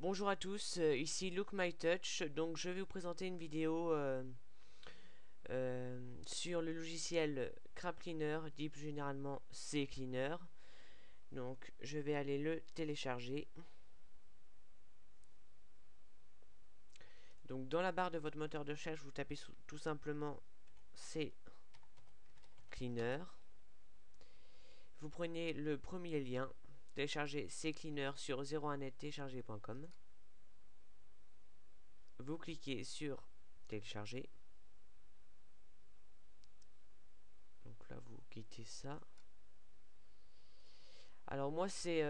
Bonjour à tous, ici Look My Touch. Donc je vais vous présenter une vidéo sur le logiciel Crap Cleaner, dit plus généralement CCleaner. Donc je vais aller le télécharger. Donc dans la barre de votre moteur de recherche, vous tapez tout simplement CCleaner. Vous prenez le premier lien, télécharger CCleaner sur 01net-télécharger.com. Vous cliquez sur télécharger. Donc là vous quittez ça. Alors moi c'est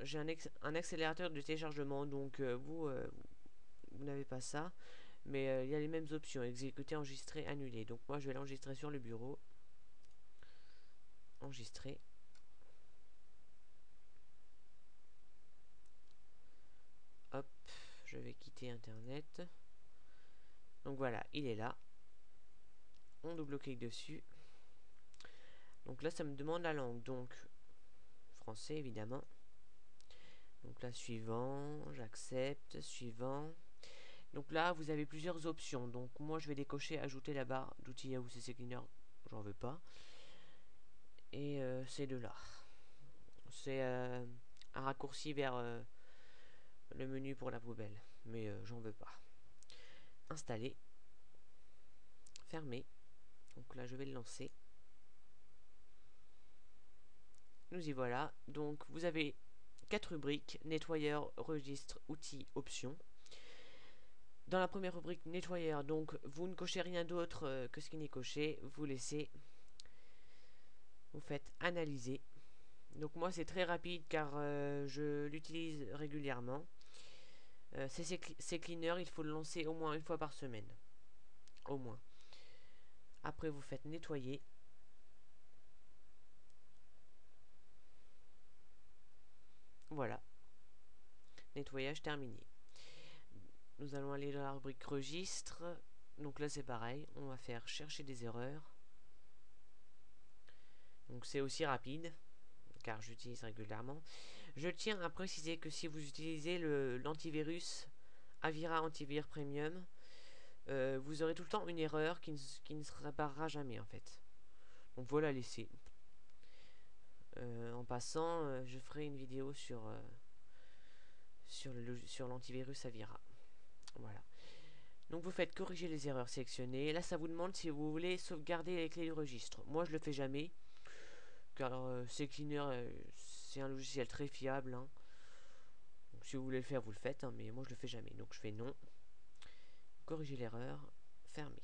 j'ai un accélérateur de téléchargement, donc vous n'avez pas ça, mais il y a les mêmes options: exécuter, enregistrer, annuler. Donc moi je vais l'enregistrer sur le bureau. Enregistrer. Hop, je vais quitter internet. Donc voilà, il est là. On double-clique dessus. Donc là ça me demande la langue, donc français évidemment. Donc là suivant, j'accepte, suivant. Donc là vous avez plusieurs options. Donc moi je vais décocher ajouter la barre d'outils Yahoo CCleaner, j'en veux pas. Et ces deux-là. C'est un raccourci vers le menu pour la poubelle, mais j'en veux pas. Installer. Fermer. Donc là je vais le lancer. Nous y voilà. Donc vous avez 4 rubriques: nettoyeur, registre, outils, options. Dans la première rubrique nettoyeur, donc vous ne cochez rien d'autre que ce qui n'est coché. Vous laissez. Vous faites analyser. Donc moi c'est très rapide car je l'utilise régulièrement. CCleaner, il faut le lancer au moins une fois par semaine. Au moins. Après vous faites nettoyer. Voilà. Nettoyage terminé. Nous allons aller dans la rubrique registre. Donc là c'est pareil, on va faire chercher des erreurs. Donc c'est aussi rapide, car j'utilise régulièrement. Je tiens à préciser que si vous utilisez l'antivirus Avira Antivirus Premium, vous aurez tout le temps une erreur qui ne se réparera jamais en fait. Donc voilà, laissez. En passant, je ferai une vidéo sur l'antivirus Avira. Voilà. Donc vous faites corriger les erreurs sélectionnées. Là ça vous demande si vous voulez sauvegarder les clés du registre. Moi je le fais jamais, car CCleaner c'est un logiciel très fiable, hein. Donc si vous voulez le faire, vous le faites, hein, mais moi je le fais jamais. Donc je fais non. Corriger l'erreur. Fermer.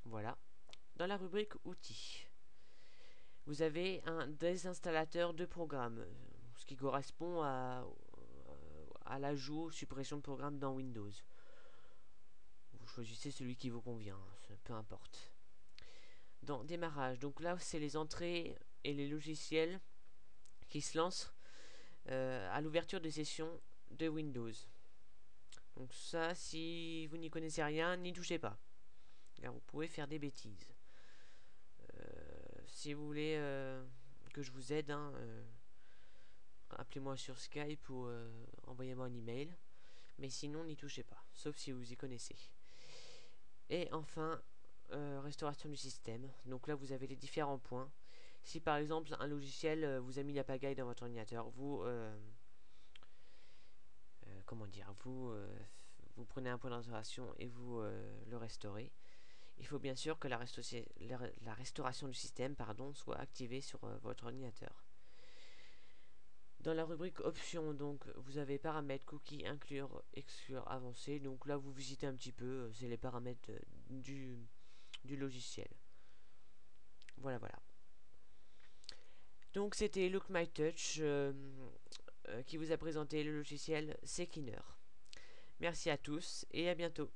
Voilà. Dans la rubrique outils, vous avez un désinstallateur de programmes, ce qui correspond à l'ajout, suppression de programmes dans Windows. Vous choisissez celui qui vous convient, peu importe. Dans démarrage, donc là c'est les entrées et les logiciels qui se lancent à l'ouverture des sessions de Windows. Donc ça, si vous n'y connaissez rien, n'y touchez pas, car vous pouvez faire des bêtises. Si vous voulez que je vous aide, hein, appelez-moi sur Skype ou envoyez-moi un email. Mais sinon, n'y touchez pas, sauf si vous y connaissez. Et enfin, restauration du système. Donc là, vous avez les différents points. Si par exemple un logiciel vous a mis la pagaille dans votre ordinateur, vous comment dire, vous prenez un point de restauration et vous le restaurez. Il faut bien sûr que la restauration du système, soit activée sur votre ordinateur. Dans la rubrique options, donc vous avez paramètres, cookies, inclure, exclure, avancer. Donc là vous visitez un petit peu, c'est les paramètres du logiciel. Voilà, voilà. Donc c'était Look My Touch qui vous a présenté le logiciel CCleaner. Merci à tous et à bientôt.